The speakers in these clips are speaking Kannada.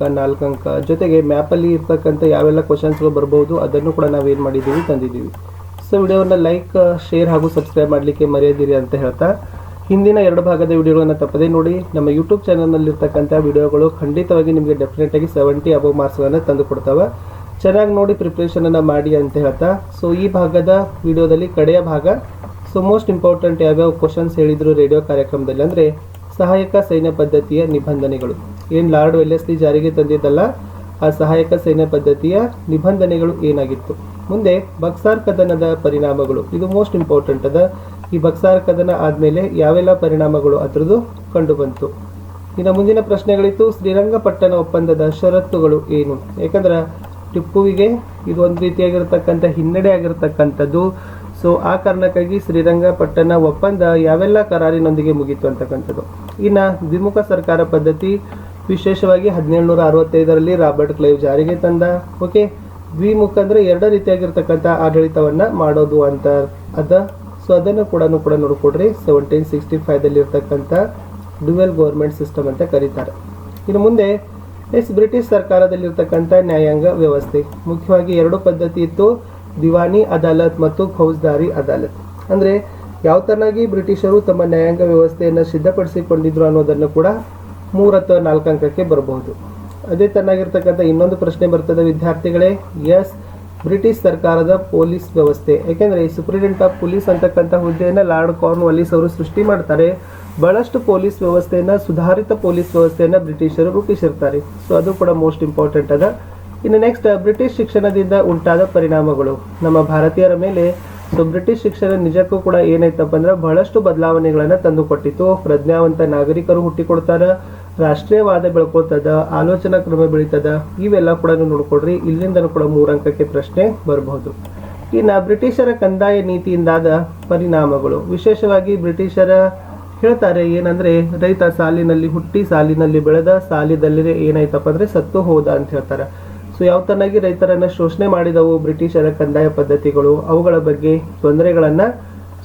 4 ಅಂಕ ಜೊತೆಗೆ ಮ್ಯಾಪಲ್ಲಿ ಇರ್ತಕ್ಕಂಥ ಯಾವೆಲ್ಲ ಕ್ವಶನ್ಸ್ಗಳು ಬರ್ಬೋದು ಅದನ್ನು ಕೂಡ ನಾವೇನು ಮಾಡಿದ್ದೀವಿ ತಂದಿದ್ದೀವಿ. ಸೊ ವಿಡಿಯೋವನ್ನು ಲೈಕ್, ಶೇರ್ ಹಾಗೂ ಸಬ್ಸ್ಕ್ರೈಬ್ ಮಾಡಲಿಕ್ಕೆ ಮರೆಯದಿರಿ ಅಂತ ಹೇಳ್ತಾ ಹಿಂದಿನ 2 ಭಾಗದ ವಿಡಿಯೋಗಳನ್ನು ತಪ್ಪದೇ ನೋಡಿ. ನಮ್ಮ ಯೂಟ್ಯೂಬ್ ಚಾನಲ್ನಲ್ಲಿರ್ತಕ್ಕಂಥ ವಿಡಿಯೋಗಳು ಖಂಡಿತವಾಗಿ ನಿಮಗೆ ಡೆಫಿನೆಟಾಗಿ 70 ಅಬವ್ ಮಾರ್ಕ್ಸ್ಗಳನ್ನು ತಂದು ಕೊಡ್ತಾವೆ. ಚೆನ್ನಾಗಿ ನೋಡಿ ಪ್ರಿಪ್ರೇಷನನ್ನು ಮಾಡಿ ಅಂತ ಹೇಳ್ತಾ, ಸೊ ಈ ಭಾಗದ ವಿಡಿಯೋದಲ್ಲಿ ಕಡೆಯ ಭಾಗ, ಸೊ ಮೋಸ್ಟ್ ಇಂಪಾರ್ಟೆಂಟ್ ಯಾವ್ಯಾವ ಕ್ವಶನ್ಸ್ ಹೇಳಿದರು ರೇಡಿಯೋ ಕಾರ್ಯಕ್ರಮದಲ್ಲಿ ಅಂದರೆ ಸಹಾಯಕ ಸೈನ್ಯ ಪದ್ಧತಿಯ ನಿಬಂಧನೆಗಳು. ಏನು ಲಾರ್ಡ್ ವೆಲ್ಲೆಸ್ಲಿ ಜಾರಿಗೆ ತಂದಿದ್ದಲ್ಲ, ಆ ಸಹಾಯಕ ಸೈನ್ಯ ಪದ್ಧತಿಯ ನಿಬಂಧನೆಗಳು ಏನಾಗಿತ್ತು. ಮುಂದೆ ಬಕ್ಸಾರ್ ಕದನದ ಪರಿಣಾಮಗಳು, ಇದು ಮೋಸ್ಟ್ ಇಂಪಾರ್ಟೆಂಟ್ ಅದ. ಈ ಬಕ್ಸಾರ್ ಕದನ ಆದಮೇಲೆ ಯಾವೆಲ್ಲ ಪರಿಣಾಮಗಳು ಅದರದ್ದು ಕಂಡು ಬಂತು. ಇನ್ನು ಮುಂದಿನ ಪ್ರಶ್ನೆಗಳಿತ್ತು, ಶ್ರೀರಂಗಪಟ್ಟಣ ಒಪ್ಪಂದದ ಷರತ್ತುಗಳು ಏನು. ಯಾಕಂದ್ರೆ ಟಿಪ್ಪುವಿಗೆ ಇದು ಒಂದು ರೀತಿಯಾಗಿರ್ತಕ್ಕಂಥ ಹಿನ್ನಡೆ ಆಗಿರ್ತಕ್ಕಂಥದ್ದು. ಸೊ ಆ ಕಾರಣಕ್ಕಾಗಿ ಶ್ರೀರಂಗಪಟ್ಟಣ ಒಪ್ಪಂದ ಯಾವೆಲ್ಲ ಕರಾರಿನೊಂದಿಗೆ ಮುಗಿತು ಅಂತಕ್ಕಂಥದ್ದು. ಇನ್ನು ದ್ವಿಮುಖ ಸರ್ಕಾರ ಪದ್ಧತಿ ವಿಶೇಷವಾಗಿ 1765ರಲ್ಲಿ ರಾಬರ್ಟ್ ಕ್ಲೈವ್ ಜಾರಿಗೆ ತಂದ. ಓಕೆ, ದ್ವಿಮುಖ ಅಂದರೆ 2 ರೀತಿಯಾಗಿರ್ತಕ್ಕಂಥ ಆಡಳಿತವನ್ನು ಮಾಡೋದು ಅಂತ ಅದ. ಸೊ ಅದನ್ನು ಕೂಡ ನೋಡ್ಕೊಡ್ರಿ. 1765ದಲ್ಲಿ ಇರ್ತಕ್ಕಂಥ ಡ್ಯುವೆಲ್ ಗೌರ್ಮೆಂಟ್ ಸಿಸ್ಟಮ್ ಅಂತ ಕರೀತಾರೆ. ಇನ್ನು ಮುಂದೆ ಬ್ರಿಟಿಷ್ ಸರ್ಕಾರದಲ್ಲಿರ್ತಕ್ಕಂಥ ನ್ಯಾಯಾಂಗ ವ್ಯವಸ್ಥೆ ಮುಖ್ಯವಾಗಿ 2 ಪದ್ಧತಿ ಇತ್ತು, ದಿವಾನಿ ಅದಾಲತ್ ಮತ್ತು ಫೌಜ್ದಾರಿ ಅದಾಲತ್. ಅಂದರೆ ಯಾವ ತರನಾಗಿ ಬ್ರಿಟಿಷರು ತಮ್ಮ ನ್ಯಾಯಾಂಗ ವ್ಯವಸ್ಥೆಯನ್ನು ಸಿದ್ಧಪಡಿಸಿಕೊಂಡಿದ್ರು ಅನ್ನೋದನ್ನು ಕೂಡ 3 ಅಥವಾ 4 ಅಂಕಕ್ಕೆ ಬರಬಹುದು. ಅದೇ ತರನಾಗಿರ್ತಕ್ಕಂಥ ಇನ್ನೊಂದು ಪ್ರಶ್ನೆ ಬರ್ತದೆ ವಿದ್ಯಾರ್ಥಿಗಳೇ, ಎಸ್ ಬ್ರಿಟಿಷ್ ಸರ್ಕಾರದ ಪೊಲೀಸ್ ವ್ಯವಸ್ಥೆ. ಯಾಕೆಂದರೆ ಸೂಪ್ರಿಡೆಂಟ್ ಆಫ್ ಪೊಲೀಸ್ ಅಂತಕ್ಕಂಥ ಹುದ್ದೆಯನ್ನು ಲಾರ್ಡ್ ಕಾರ್ನ್ವಾಲಿಸ್ ಅವರು ಸೃಷ್ಟಿ ಮಾಡ್ತಾರೆ. ಬಹಳಷ್ಟು ಪೊಲೀಸ್ ವ್ಯವಸ್ಥೆಯನ್ನು, ಸುಧಾರಿತ ಪೊಲೀಸ್ ವ್ಯವಸ್ಥೆಯನ್ನು ಬ್ರಿಟಿಷರು ರೂಪಿಸಿರ್ತಾರೆ. ಸೊ ಅದು ಕೂಡ ಮೋಸ್ಟ್ ಇಂಪಾರ್ಟೆಂಟ್ ಅದ. ಇನ್ನು ನೆಕ್ಸ್ಟ್ ಬ್ರಿಟಿಷ್ ಶಿಕ್ಷಣದಿಂದ ಉಂಟಾದ ಪರಿಣಾಮಗಳು ನಮ್ಮ ಭಾರತೀಯರ ಮೇಲೆ. ಸೊ ಬ್ರಿಟಿಷ್ ಶಿಕ್ಷಣ ನಿಜಕ್ಕೂ ಕೂಡ ಏನಾಯ್ತಪ್ಪ ಅಂದ್ರೆ ಬಹಳಷ್ಟು ಬದಲಾವಣೆಗಳನ್ನು ತಂದುಕೊಟ್ಟಿತ್ತು. ಪ್ರಜ್ಞಾವಂತ ನಾಗರಿಕರು ಹುಟ್ಟಿಕೊಡ್ತಾರ, ರಾಷ್ಟ್ರೀಯವಾದ ಬೆಳ್ಕೊಳ್ತದ, ಆಲೋಚನಾ ಕ್ರಮ ಬೆಳೀತದ. ಇವೆಲ್ಲ ಕೂಡ ನೋಡ್ಕೊಡ್ರಿ. ಇಲ್ಲಿಂದನೂ ಕೂಡ 3 ಅಂಕಕ್ಕೆ ಪ್ರಶ್ನೆ ಬರಬಹುದು. ಇನ್ನು ಬ್ರಿಟಿಷರ ಕಂದಾಯ ನೀತಿಯಿಂದಾದ ಪರಿಣಾಮಗಳು, ವಿಶೇಷವಾಗಿ ಬ್ರಿಟಿಷರ ಹೇಳ್ತಾರೆ ಏನಂದ್ರೆ ರೈತ ಸಾಲಿನಲ್ಲಿ ಹುಟ್ಟಿ ಸಾಲಿನಲ್ಲಿ ಬೆಳೆದ, ಸಾಲಿದಲ್ಲಿ ಏನಾಯ್ತಪ್ಪ ಅಂದ್ರೆ ಸತ್ತು ಹೋದ ಅಂತ ಹೇಳ್ತಾರೆ. ಸೊ ಯಾವ ತರನಾಗಿ ರೈತರನ್ನ ಶೋಷಣೆ ಮಾಡಿದವು ಬ್ರಿಟಿಷರ ಕಂದಾಯ ಪದ್ಧತಿಗಳು, ಅವುಗಳ ಬಗ್ಗೆ ತೊಂದರೆಗಳನ್ನ.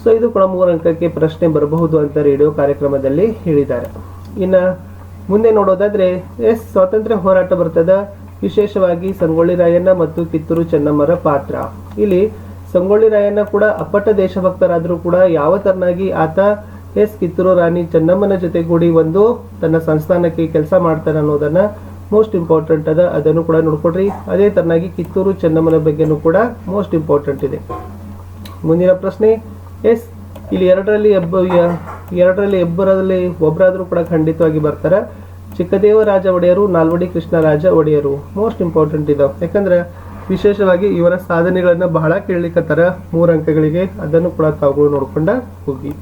ಸೊ ಇದು ಕೂಡ 3 ಅಂಕಕ್ಕೆ ಪ್ರಶ್ನೆ ಬರಬಹುದು ಅಂತ ರೇಡಿಯೋ ಕಾರ್ಯಕ್ರಮದಲ್ಲಿ ಹೇಳಿದ್ದಾರೆ. ಇನ್ನು ಮುಂದೆ ನೋಡೋದಾದ್ರೆ ಸ್ವಾತಂತ್ರ್ಯ ಹೋರಾಟ ಬರ್ತದ. ವಿಶೇಷವಾಗಿ ಸಂಗೊಳ್ಳಿ ರಾಯಣ್ಣ ಮತ್ತು ಕಿತ್ತೂರು ಚೆನ್ನಮ್ಮರ ಪಾತ್ರ. ಇಲ್ಲಿ ಸಂಗೊಳ್ಳಿ ರಾಯಣ್ಣ ಕೂಡ ಅಪ್ಪಟ ದೇಶಭಕ್ತರಾದರೂ ಕೂಡ ಯಾವ ತರನಾಗಿ ಆತ ಕಿತ್ತೂರು ರಾಣಿ ಚೆನ್ನಮ್ಮನ ಜೊತೆಗೂಡಿ ಒಂದು ತನ್ನ ಸಂಸ್ಥಾನಕ್ಕೆ ಕೆಲಸ ಮಾಡ್ತಾನೆ ಅನ್ನೋದನ್ನ ಮೋಸ್ಟ್ ಇಂಪಾರ್ಟೆಂಟ್ ಅದ. ಅದನ್ನು ಕೂಡ ನೋಡ್ಕೊಡ್ರಿ. ಅದೇ ತರನಾಗಿ ಕಿತ್ತೂರು ಚೆನ್ನಮ್ಮನ ಬಗ್ಗೆನೂ ಕೂಡ ಮೋಸ್ಟ್ ಇಂಪಾರ್ಟೆಂಟ್ ಇದೆ. ಮುಂದಿನ ಪ್ರಶ್ನೆ, ಇಲ್ಲಿ 2ರಲ್ಲಿ ಒಬ್ಬರಾದರೂ ಕೂಡ ಖಂಡಿತವಾಗಿ ಬರ್ತಾರೆ. ಚಿಕ್ಕದೇವರಾಜ ಒಡೆಯರು, ನಾಲ್ವಡಿ ಕೃಷ್ಣರಾಜ ಒಡೆಯರು ಮೋಸ್ಟ್ ಇಂಪಾರ್ಟೆಂಟ್ ಇದಾವೆ. ಯಾಕಂದ್ರೆ ವಿಶೇಷವಾಗಿ ಇವರ ಸಾಧನೆಗಳನ್ನ ಬಹಳ ಕೇಳಲಿಕ್ಕತ್ತಾರ 3 ಅಂಕಗಳಿಗೆ. ಅದನ್ನು ಕೂಡ ತಾವುಗಳು ನೋಡ್ಕೊಂಡ ಹೋಗಿ.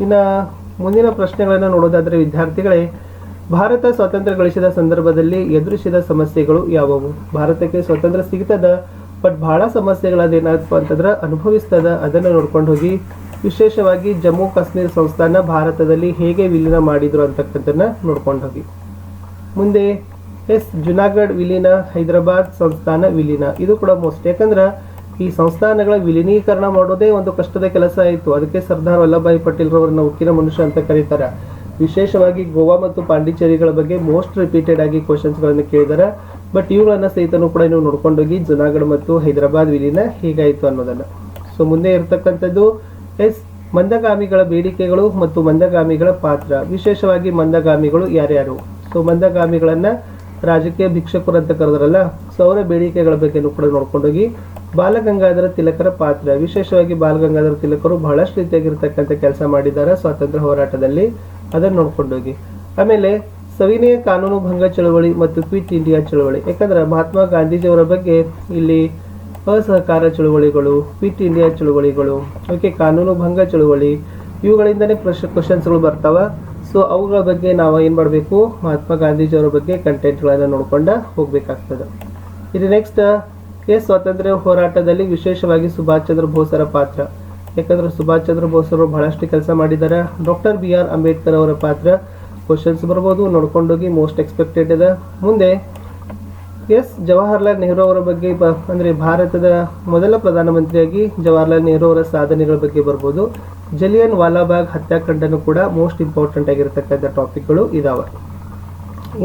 ಇನ್ನು ಮುಂದಿನ ಪ್ರಶ್ನೆಗಳನ್ನು ನೋಡೋದಾದ್ರೆ ವಿದ್ಯಾರ್ಥಿಗಳೇ, ಭಾರತ ಸ್ವಾತಂತ್ರ್ಯ ಗಳಿಸಿದ ಸಂದರ್ಭದಲ್ಲಿ ಎದುರಿಸಿದ ಸಮಸ್ಯೆಗಳು ಯಾವುವು. ಭಾರತಕ್ಕೆ ಸ್ವಾತಂತ್ರ್ಯ ಸಿಗ್ತದ, ಬಟ್ ಬಹಳ ಸಮಸ್ಯೆಗಳದೇನಪ್ಪ ಅಂತಂದ್ರೆ ಅನುಭವಿಸ್ತದ. ಅದನ್ನು ನೋಡ್ಕೊಂಡು ಹೋಗಿ. ವಿಶೇಷವಾಗಿ ಜಮ್ಮು ಕಾಶ್ಮೀರ ಸಂಸ್ಥಾನ ಭಾರತದಲ್ಲಿ ಹೇಗೆ ವಿಲೀನ ಮಾಡಿದ್ರು ಅಂತಕ್ಕಂಥದ್ದನ್ನ ನೋಡ್ಕೊಂಡು ಹೋಗಿ. ಮುಂದೆ ಜುನಾಗಢ್ ವಿಲೀನ, ಹೈದರಾಬಾದ್ ಸಂಸ್ಥಾನ ವಿಲೀನ. ಇದು ಕೂಡ ಮೋಸ್ಟ್. ಯಾಕಂದ್ರೆ ಈ ಸಂಸ್ಥಾನಗಳ ವಿಲೀನೀಕರಣ ಮಾಡೋದೇ ಒಂದು ಕಷ್ಟದ ಕೆಲಸ ಆಯಿತು. ಅದಕ್ಕೆ ಸರ್ದಾರ್ ವಲ್ಲಭಾಯಿ ಪಟೇಲ್ ರವರನ್ನ ಉಕ್ಕಿನ ಮನುಷ್ಯ ಅಂತ ಕರೀತಾರೆ. ವಿಶೇಷವಾಗಿ ಗೋವಾ ಮತ್ತು ಪಾಂಡಿಚೇರಿಗಳ ಬಗ್ಗೆ ಮೋಸ್ಟ್ ರಿಪೀಟೆಡ್ ಆಗಿ ಕ್ವಶನ್ಸ್ಗಳನ್ನು ಕೇಳಿದಾರೆ. ಬಟ್ ಇವುಗಳನ್ನ ಸಹಿತನೂ ಕೂಡ ನೀವು ನೋಡ್ಕೊಂಡೋಗಿ ಜುನಾಗಢ್ ಮತ್ತು ಹೈದರಾಬಾದ್ ವಿಲೀನ ಹೇಗಾಯಿತು ಅನ್ನೋದನ್ನ. ಸೊ ಮುಂದೆ ಇರ್ತಕ್ಕಂಥದ್ದು ಮಂದಗಾಮಿಗಳ ಬೇಡಿಕೆಗಳು ಮತ್ತು ಮಂದಗಾಮಿಗಳ ಪಾತ್ರ. ವಿಶೇಷವಾಗಿ ಮಂದಗಾಮಿಗಳು ಯಾರ್ಯಾರು. ಸೊ ಮಂದಗಾಮಿಗಳನ್ನ ರಾಜಕೀಯ ಭಿಕ್ಷಕರು ಅಂತ ಕರೆದ್ರಲ್ಲ, ಸೊ ಅವರ ಬೇಡಿಕೆಗಳ ಬಗ್ಗೆನೂ ಕೂಡ ನೋಡ್ಕೊಂಡೋಗಿ. ಬಾಲಗಂಗಾಧರ ತಿಲಕರ ಪಾತ್ರ. ವಿಶೇಷವಾಗಿ ಬಾಲಗಂಗಾಧರ ತಿಲಕರು ಬಹಳಷ್ಟು ರೀತಿಯಾಗಿರ್ತಕ್ಕಂಥ ಕೆಲಸ ಮಾಡಿದ್ದಾರೆ ಸ್ವಾತಂತ್ರ್ಯ ಹೋರಾಟದಲ್ಲಿ. ಅದನ್ನು ನೋಡ್ಕೊಂಡೋಗಿ. ಆಮೇಲೆ ಸವಿನಯ ಕಾನೂನು ಭಂಗ ಚಳವಳಿ ಮತ್ತು ಕ್ವಿಟ್ ಇಂಡಿಯಾ ಚಳವಳಿ. ಯಾಕಂದ್ರೆ ಮಹಾತ್ಮ ಗಾಂಧೀಜಿಯವರ ಬಗ್ಗೆ ಇಲ್ಲಿ ಅಸಹಕಾರ ಚಳವಳಿಗಳು, ಕ್ವಿಟ್ ಇಂಡಿಯಾ ಚಳವಳಿಗಳು, ಓಕೆ, ಕಾನೂನು ಭಂಗ ಚಳವಳಿ, ಇವುಗಳಿಂದನೇ ಕ್ವಶನ್ಸ್ಗಳು ಬರ್ತಾವ. ಸೊ ಅವುಗಳ ಬಗ್ಗೆ ನಾವು ಏನು ಮಾಡಬೇಕು, ಮಹಾತ್ಮ ಗಾಂಧೀಜಿಯವರ ಬಗ್ಗೆ ಕಂಟೆಂಟ್ಗಳನ್ನು ನೋಡ್ಕೊಂಡು ಹೋಗ್ಬೇಕಾಗ್ತದೆ. ಇದು ನೆಕ್ಸ್ಟ್ ಸ್ವಾತಂತ್ರ್ಯ ಹೋರಾಟದಲ್ಲಿ ವಿಶೇಷವಾಗಿ ಸುಭಾಷ್ ಚಂದ್ರ ಬೋಸರ ಪಾತ್ರ. ಯಾಕಂದ್ರೆ ಸುಭಾಷ್ ಚಂದ್ರ ಬೋಸರು ಬಹಳಷ್ಟು ಕೆಲಸ ಮಾಡಿದ್ದಾರೆ. ಡಾಕ್ಟರ್ BR ಅಂಬೇಡ್ಕರ್ ಅವರ ಪಾತ್ರ ಕ್ವಶನ್ಸ್ ಬರ್ಬೋದು, ನೋಡ್ಕೊಂಡೋಗಿ. ಮೋಸ್ಟ್ ಎಕ್ಸ್ಪೆಕ್ಟೆಡ್ ಇದೆ. ಮುಂದೆ ಜವಾಹರ್ಲಾಲ್ ನೆಹರು ಅವರ ಬಗ್ಗೆ ಅಂದರೆ ಭಾರತದ ಮೊದಲ ಪ್ರಧಾನಮಂತ್ರಿಯಾಗಿ ಜವಾಹರ್ಲಾಲ್ ನೆಹರು ಅವರ ಸಾಧನೆಗಳ ಬಗ್ಗೆ ಬರ್ಬೋದು. ಜಲಿಯನ್ ವಾಲಾಬಾಗ್ ಹತ್ಯಾಕಾಂಡನೂ ಕೂಡ ಮೋಸ್ಟ್ ಇಂಪಾರ್ಟೆಂಟ್ ಆಗಿರತಕ್ಕಂಥ ಟಾಪಿಕ್ಗಳು ಇದಾವೆ.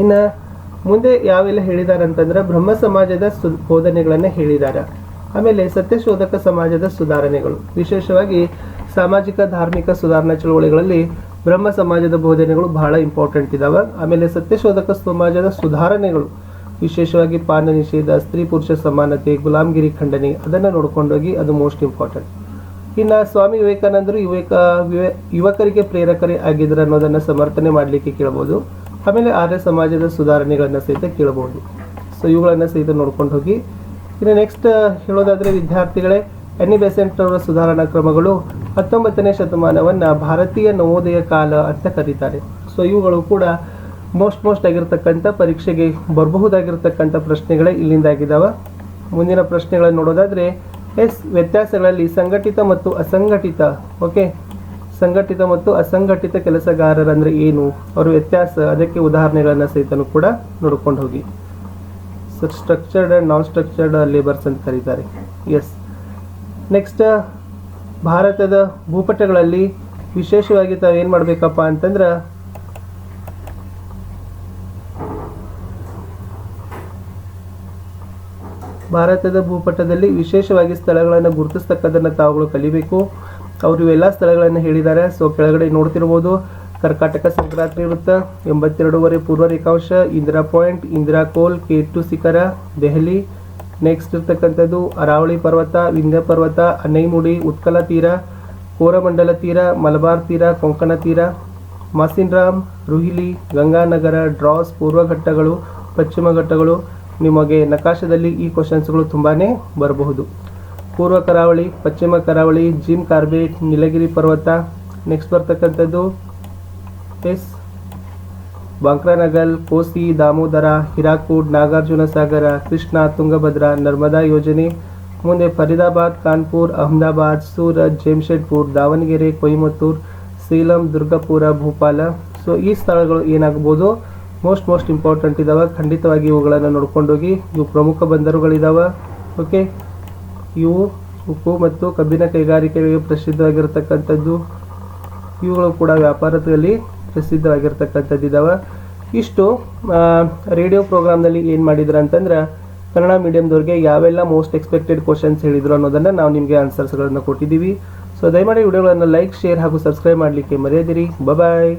ಇನ್ನು ಮುಂದೆ ಯಾವೆಲ್ಲ ಹೇಳಿದ್ದಾರೆ ಅಂತಂದ್ರೆ ಬ್ರಹ್ಮ ಸಮಾಜದ ಬೋಧನೆಗಳನ್ನು ಹೇಳಿದ್ದಾರೆ. ಆಮೇಲೆ ಸತ್ಯಶೋಧಕ ಸಮಾಜದ ಸುಧಾರಣೆಗಳು, ವಿಶೇಷವಾಗಿ ಸಾಮಾಜಿಕ ಧಾರ್ಮಿಕ ಸುಧಾರಣಾ ಚಳವಳಿಗಳಲ್ಲಿ ಬ್ರಹ್ಮ ಸಮಾಜದ ಬೋಧನೆಗಳು ಬಹಳ ಇಂಪಾರ್ಟೆಂಟ್ ಇದಾವೆ. ಆಮೇಲೆ ಸತ್ಯಶೋಧಕ ಸಮಾಜದ ಸುಧಾರಣೆಗಳು, ವಿಶೇಷವಾಗಿ ಪಾನ ನಿಷೇಧ, ಸ್ತ್ರೀ ಪುರುಷ ಸಮಾನತೆ, ಗುಲಾಮಗಿರಿ ಖಂಡನೆ, ಅದನ್ನು ನೋಡ್ಕೊಂಡೋಗಿ ಅದು ಮೋಸ್ಟ್ ಇಂಪಾರ್ಟೆಂಟ್. ಇನ್ನು ಸ್ವಾಮಿ ವಿವೇಕಾನಂದರು ಯುವಕರಿಗೆ ಪ್ರೇರಕರೇ ಆಗಿದ್ರು ಅನ್ನೋದನ್ನು ಸಮರ್ಥನೆ ಮಾಡಲಿಕ್ಕೆ ಕೇಳಬಹುದು. ಆಮೇಲೆ ಆರ್ಯ ಸಮಾಜದ ಸುಧಾರಣೆಗಳನ್ನು ಸಹಿತ ಕೇಳಬಹುದು. ಸೊ ಇವುಗಳನ್ನು ಸಹಿತ ನೋಡ್ಕೊಂಡು ಹೋಗಿ. ಇನ್ನು ನೆಕ್ಸ್ಟ್ ಹೇಳೋದಾದರೆ ವಿದ್ಯಾರ್ಥಿಗಳೇ, ಎನಿ ಬೆಸೆಂಟ್ ಅವರ ಸುಧಾರಣಾ ಕ್ರಮಗಳು 19ನೇ ಶತಮಾನವನ್ನು ಭಾರತೀಯ ನವೋದಯ ಕಾಲ ಅಂತ ಕರೀತಾರೆ. ಸೊ ಇವುಗಳು ಕೂಡ ಮೋಸ್ಟ್ ಆಗಿರ್ತಕ್ಕಂಥ ಪರೀಕ್ಷೆಗೆ ಬರಬಹುದಾಗಿರ್ತಕ್ಕಂಥ ಪ್ರಶ್ನೆಗಳೇ ಇಲ್ಲಿಂದಾಗಿದ್ದಾವೆ. ಮುಂದಿನ ಪ್ರಶ್ನೆಗಳನ್ನು ನೋಡೋದಾದರೆ ವ್ಯತ್ಯಾಸಗಳಲ್ಲಿ ಸಂಘಟಿತ ಮತ್ತು ಅಸಂಘಟಿತ, ಸಂಘಟಿತ ಮತ್ತು ಅಸಂಘಟಿತ ಕೆಲಸಗಾರರಂದ್ರೆ ಏನು, ಅವರ ವ್ಯತ್ಯಾಸ, ಅದಕ್ಕೆ ಉದಾಹರಣೆಗಳನ್ನು ಸಹಿತನೂ ಕೂಡ ನೋಡ್ಕೊಂಡು ಹೋಗಿ. Structured and non structured labours ಅಂತ ಕರೀತಾರೆ. ನೆಕ್ಸ್ಟ್ ಭಾರತದ ಭೂಪಟಗಳಲ್ಲಿ ವಿಶೇಷವಾಗಿ ತಾವೇನು ಮಾಡಬೇಕಪ್ಪ ಅಂತಂದ್ರೆ ಭಾರತದ ಭೂಪಟದಲ್ಲಿ ವಿಶೇಷವಾಗಿ ಸ್ಥಳಗಳನ್ನು ಗುರುತಿಸ್ತಕ್ಕದನ್ನು ತಾವುಗಳು ಕಲಿಬೇಕು. ಅವರು ಇವೆಲ್ಲ ಸ್ಥಳಗಳನ್ನು ಹೇಳಿದ್ದಾರೆ. ಸೊ ಕೆಳಗಡೆ ನೋಡ್ತಿರ್ಬೋದು, ಕರ್ಕಾಟಕ ಸಂಕ್ರಾಂತಿ ವೃತ್ತ, 82 ಪೂರ್ವ ರೇಖಾಂಶ, ಇಂದಿರಾ ಪಾಯಿಂಟ್, ಇಂದಿರಾ ಕೋಲ್, K2 ಶಿಖರ, ದೆಹಲಿ. ನೆಕ್ಸ್ಟ್ ಇರ್ತಕ್ಕಂಥದ್ದು ಅರಾವಳಿ ಪರ್ವತ, ವಿಂಧ್ಯ ಪರ್ವತ, ಅನೈಮುಡಿ, ಉತ್ಕಲ ತೀರ, ಕೋರಮಂಡಲ ತೀರ, ಮಲಬಾರ್ ತೀರ, ಕೊಂಕಣ ತೀರ, ಮಾಸಿನ್ರಾಮ್, ರುಹಿಲಿ, ಗಂಗಾನಗರ, ಡ್ರಾಸ್, ಪೂರ್ವ ಘಟ್ಟಗಳು, ಪಶ್ಚಿಮ ಘಟ್ಟಗಳು. ನಿಮಗೆ ನಕಾಶದಲ್ಲಿ ಈ ಕ್ವಶನ್ಸ್ಗಳು ತುಂಬಾ ಬರಬಹುದು. ಪೂರ್ವ ಕರಾವಳಿ, ಪಶ್ಚಿಮ ಕರಾವಳಿ, ಜಿಮ್ ಕಾರ್ಬೆಟ್, ನೀಲಗಿರಿ ಪರ್ವತ. ನೆಕ್ಸ್ಟ್ ಬರ್ತಕ್ಕಂಥದ್ದು ಬಾಂಕ್ರಾನಗಲ್, ಕೋಸಿ, ದಾಮೋದರ, ಹಿರಾಕೂಡ್, ನಾಗಾರ್ಜುನ ಸಾಗರ, ಕೃಷ್ಣ, ತುಂಗಭದ್ರಾ, ನರ್ಮದಾ ಯೋಜನೆ. ಮುಂದೆ ಫರೀದಾಬಾದ್, ಕಾನ್ಪುರ್, ಅಹಮದಾಬಾದ್, ಸೂರತ್, ಜೆಮ್ಶೆಡ್ಪುರ್, ದಾವಣಗೆರೆ, ಕೊಯಮತ್ತೂರು, ಸೇಲಂ, ದುರ್ಗಪುರ, ಭೂಪಾಲ. ಸೊ ಈ ಸ್ಥಳಗಳು ಏನಾಗ್ಬೋದು, ಮೋಸ್ಟ್ ಇಂಪಾರ್ಟೆಂಟ್ ಇದಾವೆ. ಖಂಡಿತವಾಗಿ ಇವುಗಳನ್ನು ನೋಡ್ಕೊಂಡೋಗಿ. ಇವು ಪ್ರಮುಖ ಬಂದರುಗಳಿದಾವೆ. ಇವು ಉಕ್ಕು ಮತ್ತು ಕಬ್ಬಿನ ಕೈಗಾರಿಕೆಗಳಿಗೆ ಪ್ರಸಿದ್ಧವಾಗಿರ್ತಕ್ಕಂಥದ್ದು. ಇವುಗಳು ಕೂಡ ವ್ಯಾಪಾರದಲ್ಲಿ ಪ್ರಸಿದ್ಧವಾಗಿರ್ತಕ್ಕಂಥದ್ದು ಇದಾವೆ. ಇಷ್ಟು ರೇಡಿಯೋ ಪ್ರೋಗ್ರಾಮ್ನಲ್ಲಿ ಏನು ಮಾಡಿದ್ರು ಅಂತಂದ್ರೆ ಕನ್ನಡ ಮೀಡಿಯಮ್ದವ್ರಿಗೆ ಯಾವೆಲ್ಲ ಮೋಸ್ಟ್ ಎಕ್ಸ್ಪೆಕ್ಟೆಡ್ ಕ್ವಶನ್ಸ್ ಹೇಳಿದ್ರು ಅನ್ನೋದನ್ನು ನಾವು ನಿಮಗೆ ಆನ್ಸರ್ಸ್ಗಳನ್ನು ಕೊಟ್ಟಿದ್ದೀವಿ. ಸೊ ದಯಮಾಡಿ ವಿಡಿಯೋಗಳನ್ನು ಲೈಕ್, ಶೇರ್ ಹಾಗೂ ಸಬ್ಸ್ಕ್ರೈಬ್ ಮಾಡಲಿಕ್ಕೆ ಮರೆಯದಿರಿ. ಬಾಯ್.